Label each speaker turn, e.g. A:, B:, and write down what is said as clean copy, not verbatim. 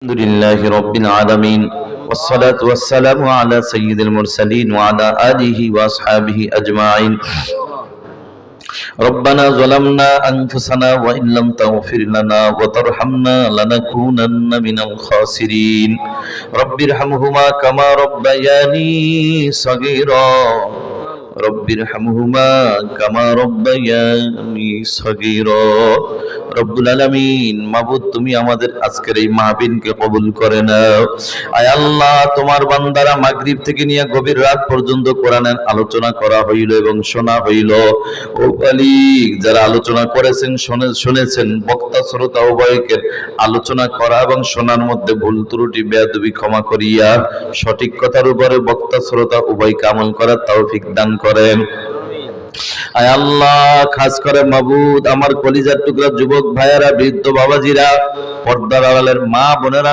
A: الحمد لله رب العالمين والصلاة والسلام على سيد المرسلين وعلى آله وأصحابه أجمعين ربنا ظلمنا أنفسنا وإن لم تغفر لنا وترحمنا لنكونن من الخاسرين رب ارحمهما كما ربياني صغيرا رب ارحمهما كما ربياني صغيرا রব্বুল আলামিন মাবুদ তুমি আমাদের আজকের এই মাহফিলকে কবুল করে নাও। আয় আল্লাহ, তোমার বান্দারা মাগরিব থেকে নিয়ে গভীর রাত পর্যন্ত কোরআনের আলোচনা করা হইল এবং শোনা হইল। ও মালিক, যারা আলোচনা করেছেন শুনেছেন, বক্তা শ্রোতা উভয়কে আলোচনা করা এবং শোনার মধ্যে ভুল ত্রুটি বেয়াদবি ক্ষমা করিয়া সঠিক কথার উপরে বক্তা শ্রোতা উভয়কে আমল করার তৌফিক দান করেন। আয় আল্লাহ, খাস করে মাবুদ আমার কলিজার টুকরা যুবক ভাইয়েরা, বৃদ্ধ বাবাজিরা, পর্দার আড়ালের মা বোনেরা